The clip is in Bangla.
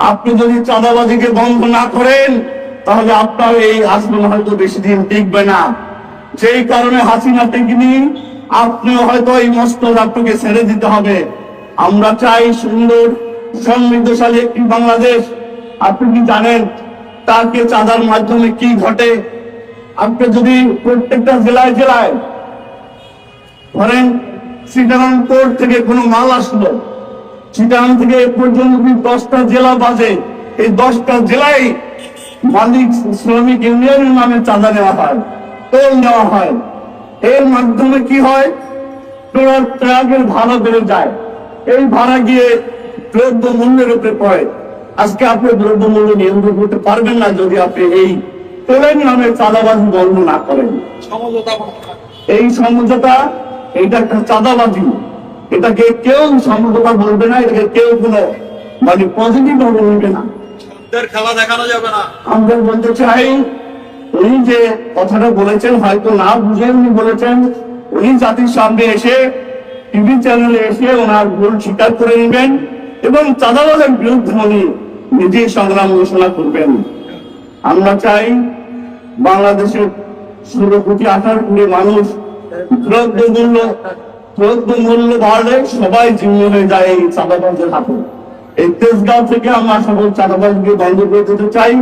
আপনি যদি চাঁদাবাজিকে বন্ধ না করেন তাহলে আপনার এই আচরণ হয়তো বেশি দিন টিকবে না। যেই কারণে হাসিনা টেকেনি, আপনিও হয়তো এই মস্তক আপনাকে ছেড়ে দিতে হবে। আমরা চাই সুন্দর সমৃদ্ধশালী একটি বাংলাদেশ। আপনি কি জানেন তাকে চাঁদার মাধ্যমে কি ঘটে? আপনি যদি প্রত্যেকটা জেলায় জেলায় ধরেন চিটাগাং পোর্ট থেকে কোনো মাল আসলো, চিটাগাং থেকে এ পর্যন্ত 10টা জেলা বাজে, এই 10টা জেলায় মালিক শ্রমিক ইউনিয়নের নামে চাঁদা নেওয়া হয়, টোল নেওয়া হয়। এর মাধ্যমে কি হয়? ট্রাকের ভাড়া বেড়ে যায়। এই ভাড়া গিয়ে দ্রব্য মূল্যের উপরে পড়ে। আজকে আপনি দ্রব্য মূল্য নিয়ন্ত্রণ করতে পারবেন না যদি আপনি এই টোলের নামে চাঁদাবাজি বন্ধ না করেন। এই সমঝোতা, এইটা একটা চাঁদাবাজি। এটাকে কেউ সমঝোতা বলবে না, এটাকে কেউ কোনো মানে পজিটিভ ভাবে বলবে না, খেলা দেখানো যাবে না। আমরা বলতে চাই উনি যে কথাটা বলেছেন হয়তো না বুঝে উনি বলেছেন। উনি জাতির সামনে এসে টিভি চ্যানেলে এসে ওনার ভুল স্বীকার করে নেবেন এবং চাঁদাবাজের বিরুদ্ধে উনি নিজেই সংগ্রাম ঘোষণা করবেন। আমরা চাই বাংলাদেশের 16,18,00,000 মানুষ দ্রব্য মূল্য বাড়লে সবাই জিম্মি হয়ে যায় এই চাঁদাবাজের হাতে। এই তেজগাঁও থেকে আমরা সকল চাঁদাবাজকে বন্ধ করে দিতে চাই।